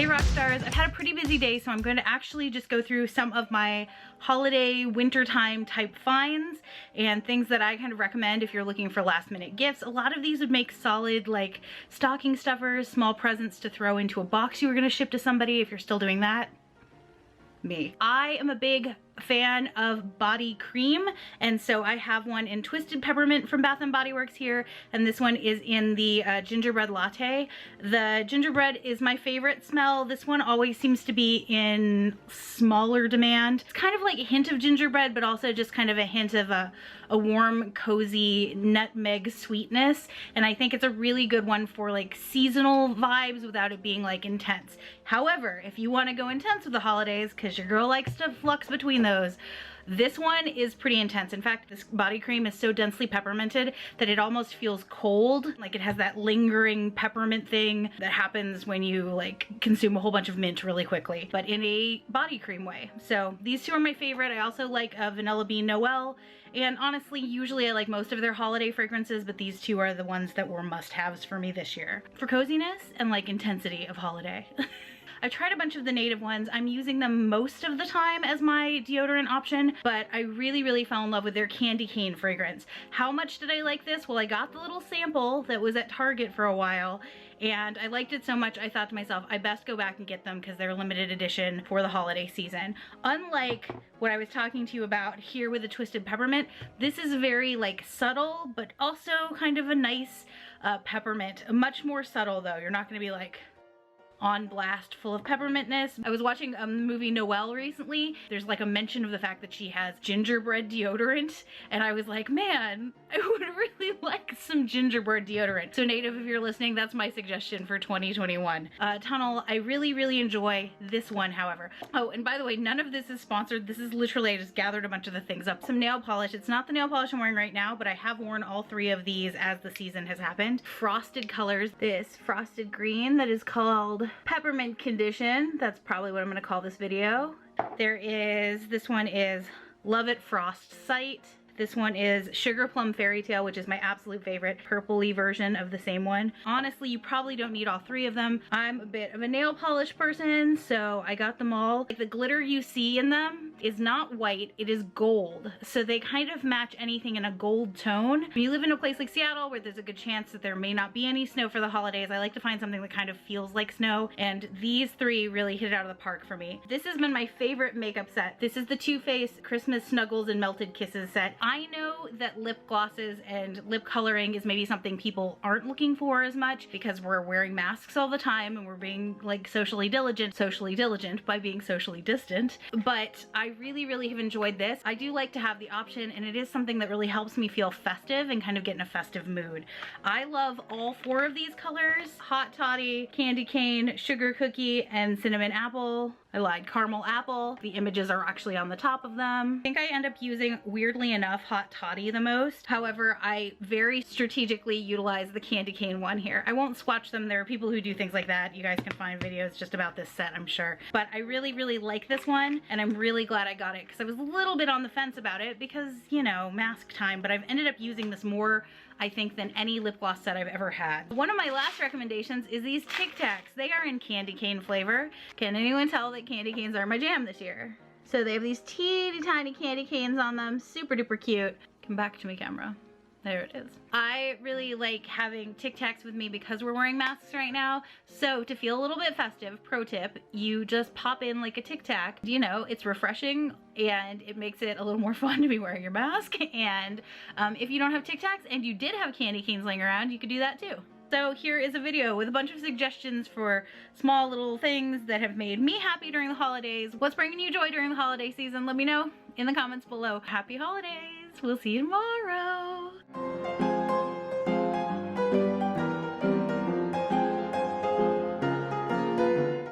Hey Rockstars, I've had a pretty busy day, so I'm going to actually just go through some of my holiday wintertime type finds and things that I kind of recommend if you're looking for last minute gifts. A lot of these would make solid like stocking stuffers, small presents to throw into a box you were going to ship to somebody if you're still doing that. Me. I am a big fan of body cream, and so I have one in Twisted Peppermint from Bath & Body Works here, and this one is in the Gingerbread Latte. The Gingerbread is my favorite smell. This one always seems to be in smaller demand. It's kind of like a hint of gingerbread, but also just kind of a hint of a warm, cozy nutmeg sweetness, and I think it's a really good one for like seasonal vibes without it being like intense. However, if you want to go intense with the holidays, because your girl likes to flux between those, this one is pretty intense. In fact, this body cream is so densely pepperminted that it almost feels cold. Like it has that lingering peppermint thing that happens when you like consume a whole bunch of mint really quickly, but in a body cream way. So these two are my favorite. I also like Vanilla Bean Noel, and honestly, usually I like most of their holiday fragrances, but these two are the ones that were must-haves for me this year. For coziness and like intensity of holiday. I've tried a bunch of the native ones. I'm using them most of the time as my deodorant option, but I really fell in love with their candy cane fragrance. How much did I like this? Well, I got the little sample that was at Target for a while, and I liked it so much I thought to myself, I best go back and get them because they're limited edition for the holiday season. Unlike what I was talking to you about here with the Twisted Peppermint, this is very like subtle, but also kind of a nice peppermint. Much more subtle though. You're not gonna be like on blast full of peppermintness. I was watching a movie Noelle recently. There's like a mention of the fact that she has gingerbread deodorant, and I was like, man, I would really like some gingerbread deodorant. So Native, if you're listening, that's my suggestion for 2021. Tunnel, I really enjoy this one, however. Oh, and by the way, none of this is sponsored. This is literally, I just gathered a bunch of the things up. Some nail polish. It's not the nail polish I'm wearing right now, but I have worn all three of these as the season has happened. Frosted colors. This frosted green that is called Peppermint Condition. That's probably what I'm gonna call this video. There is, this one is Love It Frost Sight. This one is Sugar Plum Fairy Tale, which is my absolute favorite purpley version of the same one. Honestly, you probably don't need all three of them. I'm a bit of a nail polish person, so I got them all. The glitter you see in them is not white, it is gold. So they kind of match anything in a gold tone. When you live in a place like Seattle where there's a good chance that there may not be any snow for the holidays, I like to find something that kind of feels like snow, and these three really hit it out of the park for me. This has been my favorite makeup set. This is the Too Faced Christmas Snuggles and Melted Kisses set. I know that lip glosses and lip coloring is maybe something people aren't looking for as much because we're wearing masks all the time and we're being like socially diligent by being socially distant, but I really have enjoyed this. I do like to have the option, and it is something that really helps me feel festive and kind of get in a festive mood. I love all four of these colors: Hot Toddy, Candy Cane, Sugar Cookie, and Cinnamon Apple. I lied, Caramel Apple. The images are actually on the top of them. I think I end up using, weirdly enough, Hot Toddy the most. However, I very strategically utilize the Candy Cane one here. I won't swatch them. There are people who do things like that. You guys can find videos just about this set, I'm sure. But I really like this one, and I'm really glad I got it because I was a little bit on the fence about it because, you know, mask time, but I've ended up using this more, I think, than any lip gloss set I've ever had. One of my last recommendations is these Tic Tacs. They are in candy cane flavor. Can anyone tell that candy canes are my jam this year? So they have these teeny tiny candy canes on them, super duper cute. Come back to me, camera. There it is. I really like having Tic Tacs with me because we're wearing masks right now. So to feel a little bit festive, pro tip, you just pop in like a Tic Tac. You know, it's refreshing and it makes it a little more fun to be wearing your mask. And if you don't have Tic Tacs and you did have candy canes laying around, you could do that too. So here is a video with a bunch of suggestions for small little things that have made me happy during the holidays. What's bringing you joy during the holiday season? Let me know in the comments below. Happy holidays! We'll see you tomorrow.